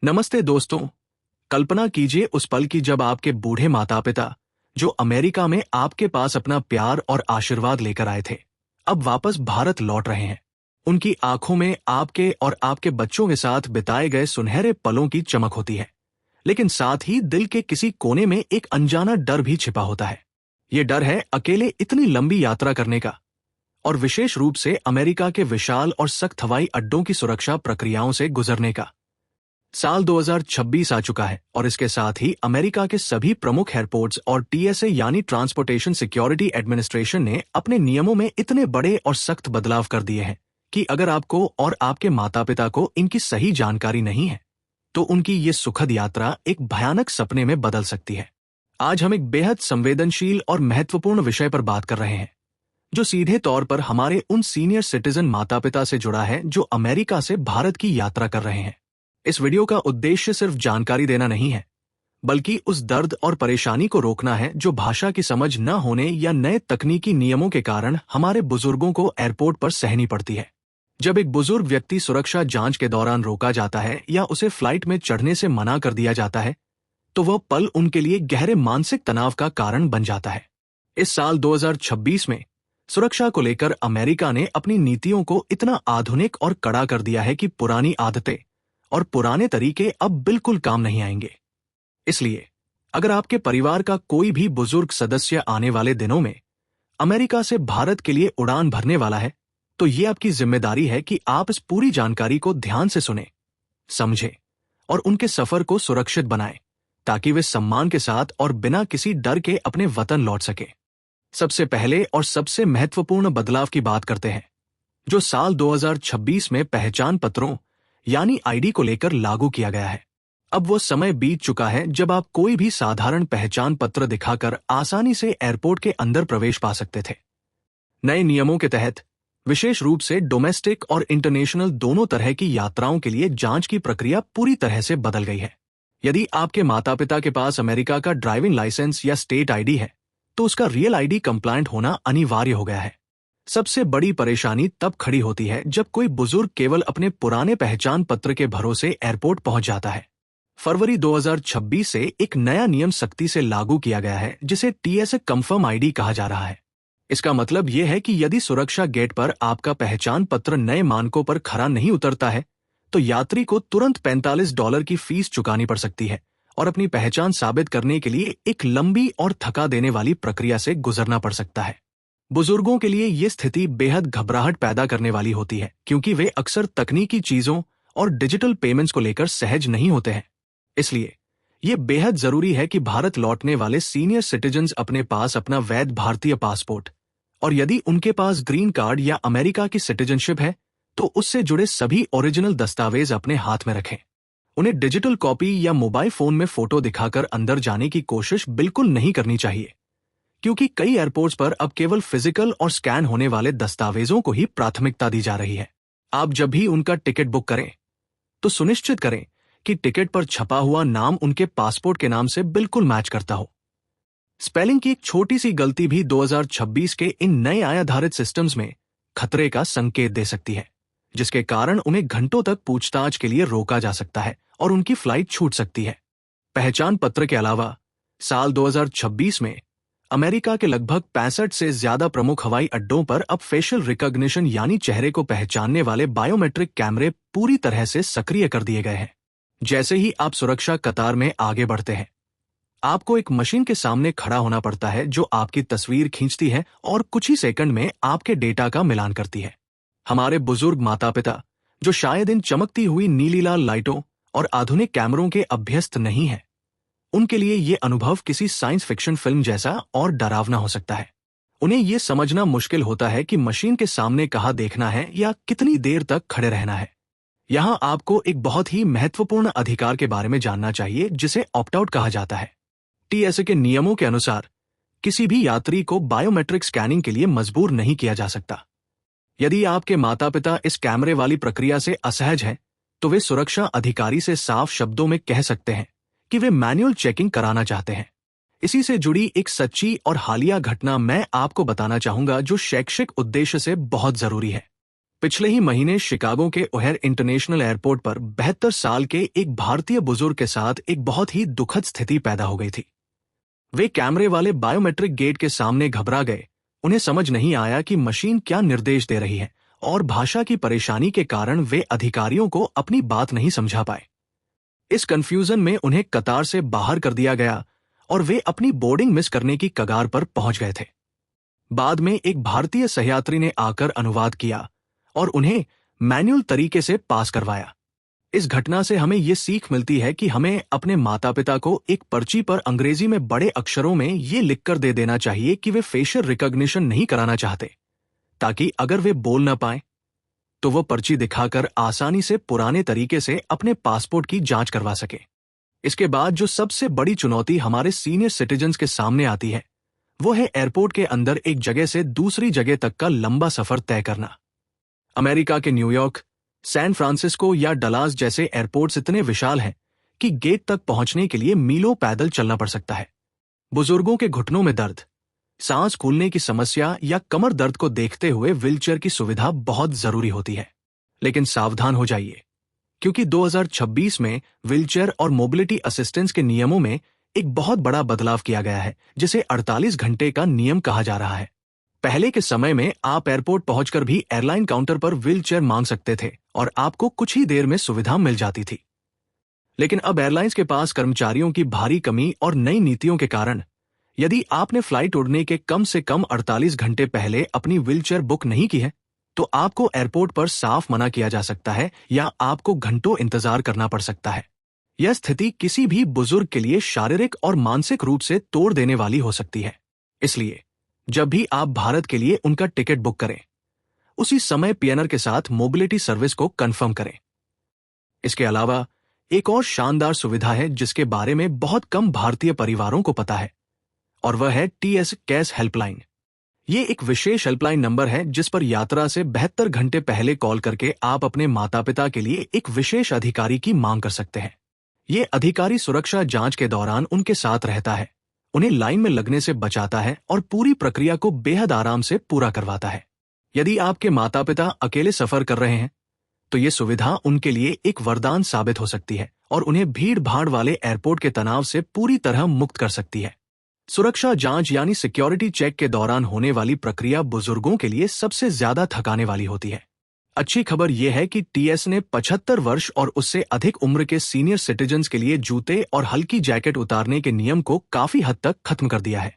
नमस्ते दोस्तों। कल्पना कीजिए उस पल की जब आपके बूढ़े माता पिता, जो अमेरिका में आपके पास अपना प्यार और आशीर्वाद लेकर आए थे, अब वापस भारत लौट रहे हैं। उनकी आंखों में आपके और आपके बच्चों के साथ बिताए गए सुनहरे पलों की चमक होती है, लेकिन साथ ही दिल के किसी कोने में एक अनजाना डर भी छिपा होता है। ये डर है अकेले इतनी लंबी यात्रा करने का, और विशेष रूप से अमेरिका के विशाल और सख्त हवाई अड्डों की सुरक्षा प्रक्रियाओं से गुजरने का। साल 2026 आ चुका है और इसके साथ ही अमेरिका के सभी प्रमुख एयरपोर्ट्स और टीएसए यानी ट्रांसपोर्टेशन सिक्योरिटी एडमिनिस्ट्रेशन ने अपने नियमों में इतने बड़े और सख्त बदलाव कर दिए हैं कि अगर आपको और आपके माता पिता को इनकी सही जानकारी नहीं है, तो उनकी ये सुखद यात्रा एक भयानक सपने में बदल सकती है। आज हम एक बेहद संवेदनशील और महत्वपूर्ण विषय पर बात कर रहे हैं, जो सीधे तौर पर हमारे उन सीनियर सिटीजन माता पिता से जुड़ा है जो अमेरिका से भारत की यात्रा कर रहे हैं। इस वीडियो का उद्देश्य सिर्फ जानकारी देना नहीं है, बल्कि उस दर्द और परेशानी को रोकना है जो भाषा की समझ न होने या नए तकनीकी नियमों के कारण हमारे बुजुर्गों को एयरपोर्ट पर सहनी पड़ती है। जब एक बुजुर्ग व्यक्ति सुरक्षा जांच के दौरान रोका जाता है या उसे फ्लाइट में चढ़ने से मना कर दिया जाता है, तो वह पल उनके लिए गहरे मानसिक तनाव का कारण बन जाता है। इस साल 2026 में सुरक्षा को लेकर अमेरिका ने अपनी नीतियों को इतना आधुनिक और कड़ा कर दिया है कि पुरानी आदतें और पुराने तरीके अब बिल्कुल काम नहीं आएंगे। इसलिए अगर आपके परिवार का कोई भी बुजुर्ग सदस्य आने वाले दिनों में अमेरिका से भारत के लिए उड़ान भरने वाला है, तो ये आपकी जिम्मेदारी है कि आप इस पूरी जानकारी को ध्यान से सुनें, समझें और उनके सफर को सुरक्षित बनाएं, ताकि वे सम्मान के साथ और बिना किसी डर के अपने वतन लौट सके। सबसे पहले और सबसे महत्वपूर्ण बदलाव की बात करते हैं, जो साल 2026 में पहचान पत्रों यानी आईडी को लेकर लागू किया गया है। अब वो समय बीत चुका है जब आप कोई भी साधारण पहचान पत्र दिखाकर आसानी से एयरपोर्ट के अंदर प्रवेश पा सकते थे। नए नियमों के तहत विशेष रूप से डोमेस्टिक और इंटरनेशनल दोनों तरह की यात्राओं के लिए जांच की प्रक्रिया पूरी तरह से बदल गई है। यदि आपके माता पिता के पास अमेरिका का ड्राइविंग लाइसेंस या स्टेट आईडी है, तो उसका रियल आईडी कंप्लायंट होना अनिवार्य हो गया है। सबसे बड़ी परेशानी तब खड़ी होती है जब कोई बुजुर्ग केवल अपने पुराने पहचान पत्र के भरोसे एयरपोर्ट पहुंच जाता है। फरवरी 2026 से एक नया नियम सख्ती से लागू किया गया है, जिसे टीएसए कंफर्म आईडी कहा जा रहा है। इसका मतलब यह है कि यदि सुरक्षा गेट पर आपका पहचान पत्र नए मानकों पर खरा नहीं उतरता है, तो यात्री को तुरंत $45 की फीस चुकानी पड़ सकती है और अपनी पहचान साबित करने के लिए एक लंबी और थका देने वाली प्रक्रिया से गुजरना पड़ सकता है। बुजुर्गों के लिए ये स्थिति बेहद घबराहट पैदा करने वाली होती है, क्योंकि वे अक्सर तकनीकी चीजों और डिजिटल पेमेंट्स को लेकर सहज नहीं होते हैं। इसलिए ये बेहद जरूरी है कि भारत लौटने वाले सीनियर सिटीजन्स अपने पास अपना वैध भारतीय पासपोर्ट और यदि उनके पास ग्रीन कार्ड या अमेरिका की सिटीजनशिप है, तो उससे जुड़े सभी ओरिजिनल दस्तावेज अपने हाथ में रखें। उन्हें डिजिटल कॉपी या मोबाइल फोन में फोटो दिखाकर अंदर जाने की कोशिश बिल्कुल नहीं करनी चाहिए, क्योंकि कई एयरपोर्ट्स पर अब केवल फिजिकल और स्कैन होने वाले दस्तावेजों को ही प्राथमिकता दी जा रही है। आप जब भी उनका टिकट बुक करें, तो सुनिश्चित करें कि टिकट पर छपा हुआ नाम उनके पासपोर्ट के नाम से बिल्कुल मैच करता हो। स्पेलिंग की एक छोटी सी गलती भी 2026 के इन नए आय आधारित सिस्टम्स में खतरे का संकेत दे सकती है, जिसके कारण उन्हें घंटों तक पूछताछ के लिए रोका जा सकता है और उनकी फ्लाइट छूट सकती है। पहचान पत्र के अलावा साल 2026 में अमेरिका के लगभग 65 से ज्यादा प्रमुख हवाई अड्डों पर अब फेशियल रिकॉग्निशन यानी चेहरे को पहचानने वाले बायोमेट्रिक कैमरे पूरी तरह से सक्रिय कर दिए गए हैं। जैसे ही आप सुरक्षा कतार में आगे बढ़ते हैं, आपको एक मशीन के सामने खड़ा होना पड़ता है जो आपकी तस्वीर खींचती है और कुछ ही सेकंड में आपके डेटा का मिलान करती है। हमारे बुजुर्ग माता पिता, जो शायद इन चमकती हुई नीली लाल लाइटों और आधुनिक कैमरों के अभ्यस्त नहीं है, उनके लिए ये अनुभव किसी साइंस फिक्शन फिल्म जैसा और डरावना हो सकता है। उन्हें ये समझना मुश्किल होता है कि मशीन के सामने कहाँ देखना है या कितनी देर तक खड़े रहना है। यहाँ आपको एक बहुत ही महत्वपूर्ण अधिकार के बारे में जानना चाहिए, जिसे ऑप्ट आउट कहा जाता है। टीएसए के नियमों के अनुसार किसी भी यात्री को बायोमेट्रिक स्कैनिंग के लिए मजबूर नहीं किया जा सकता। यदि आपके माता पिता इस कैमरे वाली प्रक्रिया से असहज हैं, तो वे सुरक्षा अधिकारी से साफ शब्दों में कह सकते हैं कि वे मैनुअल चेकिंग कराना चाहते हैं। इसी से जुड़ी एक सच्ची और हालिया घटना मैं आपको बताना चाहूंगा, जो शैक्षिक उद्देश्य से बहुत जरूरी है। पिछले ही महीने शिकागो के ओहेर इंटरनेशनल एयरपोर्ट पर 72 साल के एक भारतीय बुजुर्ग के साथ एक बहुत ही दुखद स्थिति पैदा हो गई थी। वे कैमरे वाले बायोमेट्रिक गेट के सामने घबरा गए। उन्हें समझ नहीं आया कि मशीन क्या निर्देश दे रही है, और भाषा की परेशानी के कारण वे अधिकारियों को अपनी बात नहीं समझा पाए। इस कंफ्यूजन में उन्हें कतार से बाहर कर दिया गया और वे अपनी बोर्डिंग मिस करने की कगार पर पहुंच गए थे। बाद में एक भारतीय सहयात्री ने आकर अनुवाद किया और उन्हें मैन्युअल तरीके से पास करवाया। इस घटना से हमें ये सीख मिलती है कि हमें अपने माता पिता को एक पर्ची पर अंग्रेजी में बड़े अक्षरों में ये लिखकर दे देना चाहिए कि वे फेशियल रिकॉग्निशन नहीं कराना चाहते, ताकि अगर वे बोल ना पाए तो वो पर्ची दिखाकर आसानी से पुराने तरीके से अपने पासपोर्ट की जांच करवा सके। इसके बाद जो सबसे बड़ी चुनौती हमारे सीनियर सिटीजन्स के सामने आती है, वो है एयरपोर्ट के अंदर एक जगह से दूसरी जगह तक का लंबा सफर तय करना। अमेरिका के न्यूयॉर्क, सैन फ्रांसिस्को या डलास जैसे एयरपोर्ट्स इतने विशाल हैं कि गेट तक पहुंचने के लिए मीलों पैदल चलना पड़ सकता है। बुजुर्गों के घुटनों में दर्द, सांस फूलने की समस्या या कमर दर्द को देखते हुए व्हीलचेयर की सुविधा बहुत जरूरी होती है। लेकिन सावधान हो जाइए, क्योंकि 2026 में व्हीलचेयर और मोबिलिटी असिस्टेंस के नियमों में एक बहुत बड़ा बदलाव किया गया है, जिसे 48 घंटे का नियम कहा जा रहा है। पहले के समय में आप एयरपोर्ट पहुंचकर भी एयरलाइन काउंटर पर व्हीलचेयर मांग सकते थे और आपको कुछ ही देर में सुविधा मिल जाती थी। लेकिन अब एयरलाइंस के पास कर्मचारियों की भारी कमी और नई नीतियों के कारण यदि आपने फ्लाइट उड़ने के कम से कम 48 घंटे पहले अपनी व्हीलचेयर बुक नहीं की है, तो आपको एयरपोर्ट पर साफ मना किया जा सकता है या आपको घंटों इंतजार करना पड़ सकता है। यह स्थिति किसी भी बुजुर्ग के लिए शारीरिक और मानसिक रूप से तोड़ देने वाली हो सकती है। इसलिए जब भी आप भारत के लिए उनका टिकट बुक करें, उसी समय पीएनआर के साथ मोबिलिटी सर्विस को कंफर्म करें। इसके अलावा एक और शानदार सुविधा है जिसके बारे में बहुत कम भारतीय परिवारों को पता है, और वह है टीएस कैश हेल्पलाइन। ये एक विशेष हेल्पलाइन नंबर है जिस पर यात्रा से 72 घंटे पहले कॉल करके आप अपने माता पिता के लिए एक विशेष अधिकारी की मांग कर सकते हैं। ये अधिकारी सुरक्षा जांच के दौरान उनके साथ रहता है, उन्हें लाइन में लगने से बचाता है और पूरी प्रक्रिया को बेहद आराम से पूरा करवाता है। यदि आपके माता पिता अकेले सफर कर रहे हैं, तो ये सुविधा उनके लिए एक वरदान साबित हो सकती है और उन्हें भीड़ भाड़ वाले एयरपोर्ट के तनाव से पूरी तरह मुक्त कर सकती है। सुरक्षा जांच यानी सिक्योरिटी चेक के दौरान होने वाली प्रक्रिया बुजुर्गों के लिए सबसे ज्यादा थकाने वाली होती है। अच्छी खबर यह है कि टीएस ने 75 वर्ष और उससे अधिक उम्र के सीनियर सिटीजन्स के लिए जूते और हल्की जैकेट उतारने के नियम को काफी हद तक खत्म कर दिया है,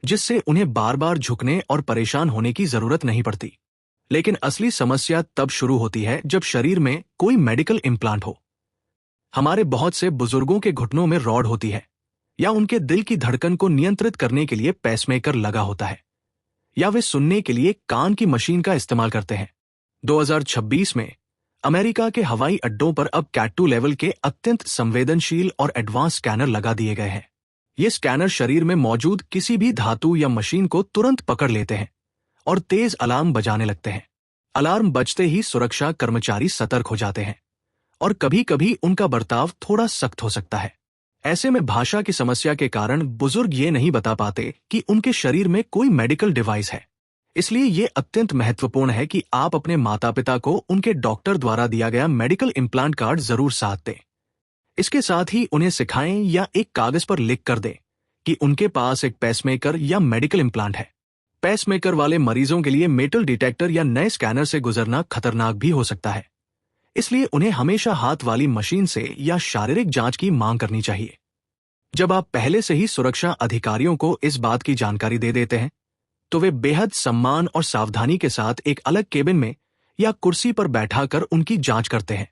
जिससे उन्हें बार बार झुकने और परेशान होने की जरूरत नहीं पड़ती। लेकिन असली समस्या तब शुरू होती है जब शरीर में कोई मेडिकल इम्प्लांट हो। हमारे बहुत से बुजुर्गों के घुटनों में रॉड होती है, या उनके दिल की धड़कन को नियंत्रित करने के लिए पेसमेकर लगा होता है, या वे सुनने के लिए कान की मशीन का इस्तेमाल करते हैं। 2026 में अमेरिका के हवाई अड्डों पर अब कैट 2 लेवल के अत्यंत संवेदनशील और एडवांस स्कैनर लगा दिए गए हैं। ये स्कैनर शरीर में मौजूद किसी भी धातु या मशीन को तुरंत पकड़ लेते हैं और तेज अलार्म बजाने लगते हैं। अलार्म बजते ही सुरक्षा कर्मचारी सतर्क हो जाते हैं और कभी कभी उनका बर्ताव थोड़ा सख्त हो सकता है। ऐसे में भाषा की समस्या के कारण बुजुर्ग ये नहीं बता पाते कि उनके शरीर में कोई मेडिकल डिवाइस है। इसलिए ये अत्यंत महत्वपूर्ण है कि आप अपने माता पिता को उनके डॉक्टर द्वारा दिया गया मेडिकल इम्प्लांट कार्ड जरूर साथ दें। इसके साथ ही उन्हें सिखाएं या एक कागज पर लिख कर दें कि उनके पास एक पेसमेकर या मेडिकल इम्प्लांट है। पेसमेकर वाले मरीजों के लिए मेटल डिटेक्टर या नए स्कैनर से गुजरना खतरनाक भी हो सकता है, इसलिए उन्हें हमेशा हाथ वाली मशीन से या शारीरिक जांच की मांग करनी चाहिए। जब आप पहले से ही सुरक्षा अधिकारियों को इस बात की जानकारी दे देते हैं, तो वे बेहद सम्मान और सावधानी के साथ एक अलग केबिन में या कुर्सी पर बैठाकर उनकी जांच करते हैं,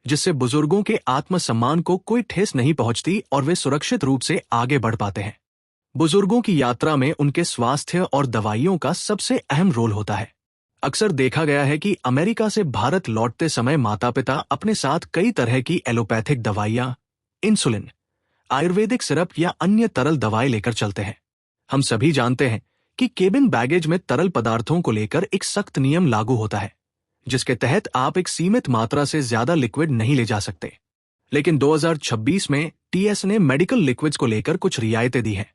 जिससे बुजुर्गों के आत्मसम्मान को कोई ठेस नहीं पहुंचती और वे सुरक्षित रूप से आगे बढ़ पाते हैं। बुजुर्गों की यात्रा में उनके स्वास्थ्य और दवाइयों का सबसे अहम रोल होता है। अक्सर देखा गया है कि अमेरिका से भारत लौटते समय माता पिता अपने साथ कई तरह की एलोपैथिक दवाइयां, इंसुलिन, आयुर्वेदिक सिरप या अन्य तरल दवाएं लेकर चलते हैं। हम सभी जानते हैं कि केबिन बैगेज में तरल पदार्थों को लेकर एक सख्त नियम लागू होता है, जिसके तहत आप एक सीमित मात्रा से ज्यादा लिक्विड नहीं ले जा सकते। लेकिन 2026 में टीएस ने मेडिकल लिक्विड्स को लेकर कुछ रियायतें दी हैं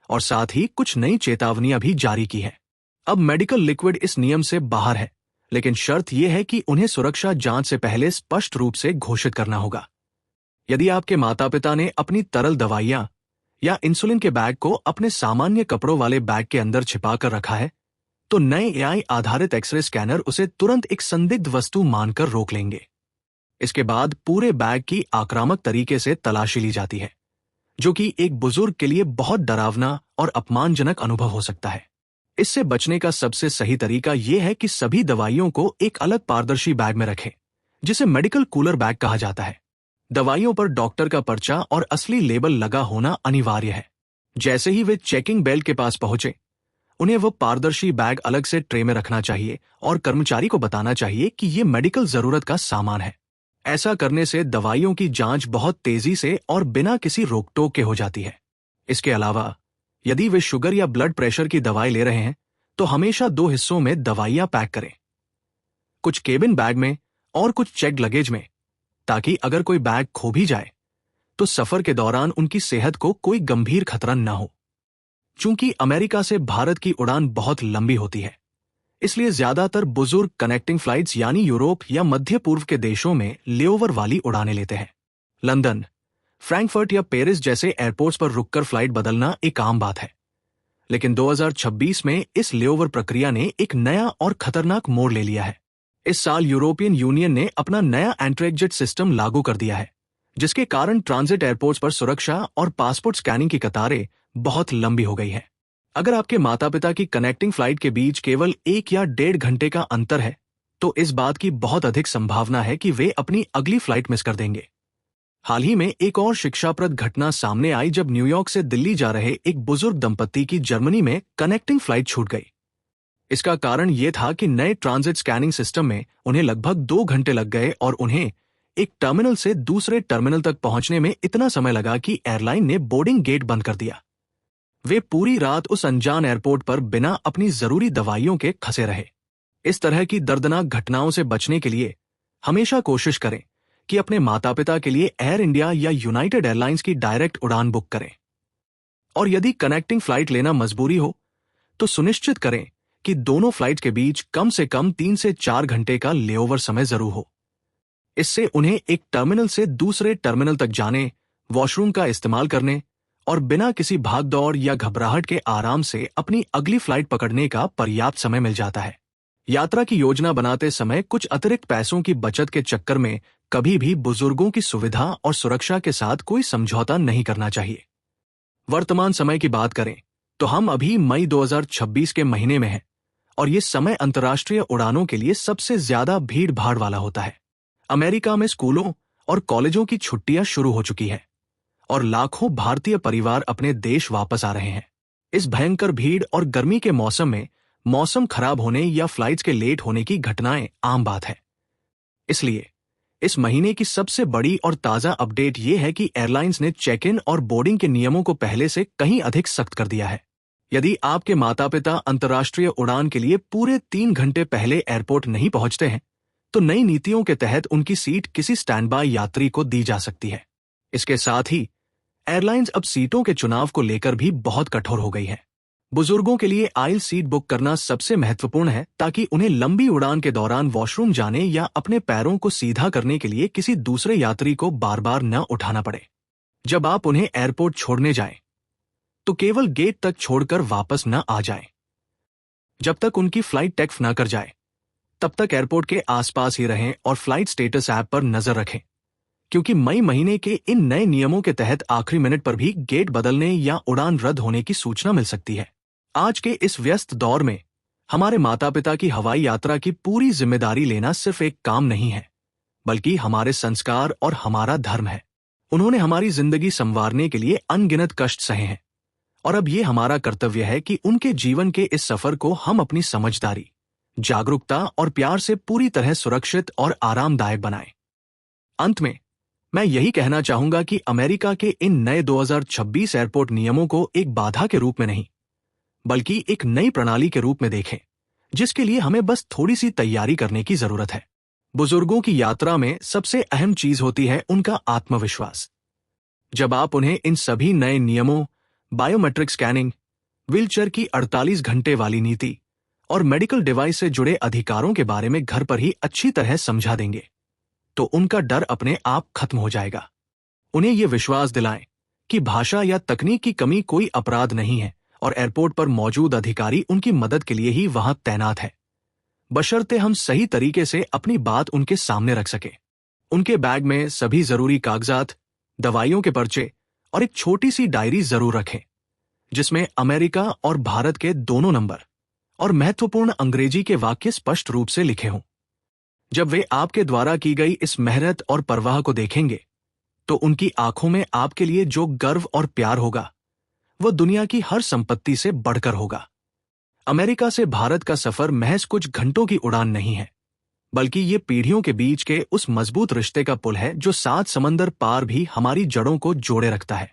और साथ ही कुछ नई चेतावनियां भी जारी की हैं। अब मेडिकल लिक्विड इस नियम से बाहर है, लेकिन शर्त यह है कि उन्हें सुरक्षा जांच से पहले स्पष्ट रूप से घोषित करना होगा। यदि आपके माता पिता ने अपनी तरल दवाइयां या इंसुलिन के बैग को अपने सामान्य कपड़ों वाले बैग के अंदर छिपा कर रखा है, तो नए एआई आधारित एक्सरे स्कैनर उसे तुरंत एक संदिग्ध वस्तु मानकर रोक लेंगे। इसके बाद पूरे बैग की आक्रामक तरीके से तलाशी ली जाती है, जो कि एक बुजुर्ग के लिए बहुत डरावना और अपमानजनक अनुभव हो सकता है। इससे बचने का सबसे सही तरीका यह है कि सभी दवाइयों को एक अलग पारदर्शी बैग में रखें, जिसे मेडिकल कूलर बैग कहा जाता है। दवाइयों पर डॉक्टर का पर्चा और असली लेबल लगा होना अनिवार्य है। जैसे ही वे चेकिंग बेल्ट के पास पहुंचे, उन्हें वो पारदर्शी बैग अलग से ट्रे में रखना चाहिए और कर्मचारी को बताना चाहिए कि ये मेडिकल जरूरत का सामान है। ऐसा करने से दवाइयों की जांच बहुत तेजी से और बिना किसी रोक-टोक के हो जाती है। इसके अलावा यदि वे शुगर या ब्लड प्रेशर की दवाई ले रहे हैं, तो हमेशा 2 हिस्सों में दवाइयां पैक करें, कुछ केबिन बैग में और कुछ चेक लगेज में, ताकि अगर कोई बैग खो भी जाए तो सफर के दौरान उनकी सेहत को कोई गंभीर खतरा न हो। चूंकि अमेरिका से भारत की उड़ान बहुत लंबी होती है, इसलिए ज्यादातर बुजुर्ग कनेक्टिंग फ्लाइट्स यानी यूरोप या मध्य पूर्व के देशों में लेओवर वाली उड़ानें लेते हैं। लंदन, फ्रैंकफर्ट या पेरिस जैसे एयरपोर्ट्स पर रुककर फ्लाइट बदलना एक आम बात है, लेकिन 2026 में इस लेओवर प्रक्रिया ने एक नया और खतरनाक मोड़ ले लिया है। इस साल यूरोपियन यूनियन ने अपना नया एंट्री एग्जिट सिस्टम लागू कर दिया है, जिसके कारण ट्रांजिट एयरपोर्ट्स पर सुरक्षा और पासपोर्ट स्कैनिंग की कतारें बहुत लंबी हो गई है। अगर आपके माता पिता की कनेक्टिंग फ्लाइट के बीच केवल 1 या 1.5 घंटे का अंतर है, तो इस बात की बहुत अधिक संभावना है कि वे अपनी अगली फ्लाइट मिस कर देंगे। हाल ही में एक और शिक्षाप्रद घटना सामने आई जब न्यूयॉर्क से दिल्ली जा रहे एक बुजुर्ग दंपत्ति की जर्मनी में कनेक्टिंग फ्लाइट छूट गई। इसका कारण यह था कि नए ट्रांजिट स्कैनिंग सिस्टम में उन्हें लगभग 2 घंटे लग गए और उन्हें एक टर्मिनल से दूसरे टर्मिनल तक पहुंचने में इतना समय लगा कि एयरलाइन ने बोर्डिंग गेट बंद कर दिया। वे पूरी रात उस अनजान एयरपोर्ट पर बिना अपनी जरूरी दवाइयों के फंसे रहे। इस तरह की दर्दनाक घटनाओं से बचने के लिए हमेशा कोशिश करें कि अपने माता पिता के लिए एयर इंडिया या यूनाइटेड एयरलाइंस की डायरेक्ट उड़ान बुक करें। और यदि कनेक्टिंग फ्लाइट लेना मजबूरी हो, तो सुनिश्चित करें कि दोनों फ्लाइट्स के बीच कम से कम 3 से 4 घंटे का लेओवर समय जरूर हो। इससे उन्हें एक टर्मिनल से दूसरे टर्मिनल तक जाने, वॉशरूम का इस्तेमाल करने और बिना किसी भागदौड़ या घबराहट के आराम से अपनी अगली फ्लाइट पकड़ने का पर्याप्त समय मिल जाता है। यात्रा की योजना बनाते समय कुछ अतिरिक्त पैसों की बचत के चक्कर में कभी भी बुजुर्गों की सुविधा और सुरक्षा के साथ कोई समझौता नहीं करना चाहिए। वर्तमान समय की बात करें तो हम अभी मई 2026 के महीने में हैं और ये समय अंतर्राष्ट्रीय उड़ानों के लिए सबसे ज्यादा भीड़ भाड़ वाला होता है। अमेरिका में स्कूलों और कॉलेजों की छुट्टियां शुरू हो चुकी हैं और लाखों भारतीय परिवार अपने देश वापस आ रहे हैं। इस भयंकर भीड़ और गर्मी के मौसम में मौसम खराब होने या फ्लाइट्स के लेट होने की घटनाएं आम बात है। इसलिए इस महीने की सबसे बड़ी और ताजा अपडेट ये है कि एयरलाइंस ने चेक इन और बोर्डिंग के नियमों को पहले से कहीं अधिक सख्त कर दिया है। यदि आपके माता पिता अंतर्राष्ट्रीय उड़ान के लिए पूरे 3 घंटे पहले एयरपोर्ट नहीं पहुंचते हैं, तो नई नीतियों के तहत उनकी सीट किसी स्टैंड बाय यात्री को दी जा सकती है। इसके साथ ही एयरलाइंस अब सीटों के चुनाव को लेकर भी बहुत कठोर हो गई है। बुजुर्गों के लिए आइल सीट बुक करना सबसे महत्वपूर्ण है, ताकि उन्हें लंबी उड़ान के दौरान वॉशरूम जाने या अपने पैरों को सीधा करने के लिए किसी दूसरे यात्री को बार बार न उठाना पड़े। जब आप उन्हें एयरपोर्ट छोड़ने जाएं, तो केवल गेट तक छोड़कर वापस न आ जाएं। जब तक उनकी फ्लाइट टेक न कर जाए, तब तक एयरपोर्ट के आसपास ही रहें और फ्लाइट स्टेटस ऐप पर नजर रखें, क्योंकि मई महीने के इन नए नियमों के तहत आखिरी मिनट पर भी गेट बदलने या उड़ान रद्द होने की सूचना मिल सकती है। आज के इस व्यस्त दौर में हमारे माता पिता की हवाई यात्रा की पूरी जिम्मेदारी लेना सिर्फ एक काम नहीं है, बल्कि हमारे संस्कार और हमारा धर्म है। उन्होंने हमारी जिंदगी संवारने के लिए अनगिनत कष्ट सहे हैं और अब ये हमारा कर्तव्य है कि उनके जीवन के इस सफर को हम अपनी समझदारी, जागरूकता और प्यार से पूरी तरह सुरक्षित और आरामदायक बनाएं। अंत में मैं यही कहना चाहूंगा कि अमेरिका के इन नए 2026 एयरपोर्ट नियमों को एक बाधा के रूप में नहीं, बल्कि एक नई प्रणाली के रूप में देखें, जिसके लिए हमें बस थोड़ी सी तैयारी करने की जरूरत है। बुजुर्गों की यात्रा में सबसे अहम चीज होती है उनका आत्मविश्वास। जब आप उन्हें इन सभी नए नियमों, बायोमेट्रिक स्कैनिंग, व्हीलचेयर की 48 घंटे वाली नीति और मेडिकल डिवाइस से जुड़े अधिकारों के बारे में घर पर ही अच्छी तरह समझा देंगे, तो उनका डर अपने आप खत्म हो जाएगा। उन्हें यह विश्वास दिलाएं कि भाषा या तकनीक की कमी कोई अपराध नहीं है और एयरपोर्ट पर मौजूद अधिकारी उनकी मदद के लिए ही वहां तैनात है, बशर्ते हम सही तरीके से अपनी बात उनके सामने रख सके। उनके बैग में सभी जरूरी कागजात, दवाइयों के पर्चे और एक छोटी सी डायरी जरूर रखें, जिसमें अमेरिका और भारत के दोनों नंबर और महत्वपूर्ण अंग्रेजी के वाक्य स्पष्ट रूप से लिखे हों। जब वे आपके द्वारा की गई इस मेहनत और परवाह को देखेंगे, तो उनकी आंखों में आपके लिए जो गर्व और प्यार होगा, वो दुनिया की हर संपत्ति से बढ़कर होगा। अमेरिका से भारत का सफर महज कुछ घंटों की उड़ान नहीं है, बल्कि ये पीढ़ियों के बीच के उस मजबूत रिश्ते का पुल है जो 7 समंदर पार भी हमारी जड़ों को जोड़े रखता है।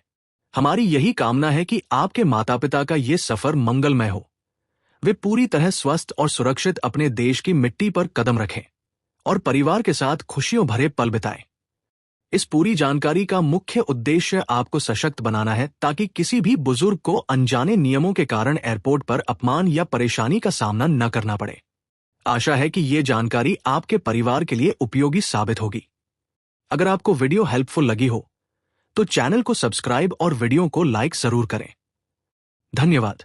हमारी यही कामना है कि आपके माता पिता का ये सफर मंगलमय हो, वे पूरी तरह स्वस्थ और सुरक्षित अपने देश की मिट्टी पर कदम रखें और परिवार के साथ खुशियों भरे पल बिताएं। इस पूरी जानकारी का मुख्य उद्देश्य आपको सशक्त बनाना है, ताकि किसी भी बुजुर्ग को अनजाने नियमों के कारण एयरपोर्ट पर अपमान या परेशानी का सामना न करना पड़े। आशा है कि ये जानकारी आपके परिवार के लिए उपयोगी साबित होगी। अगर आपको वीडियो हेल्पफुल लगी हो, तो चैनल को सब्सक्राइब और वीडियो को लाइक जरूर करें। धन्यवाद।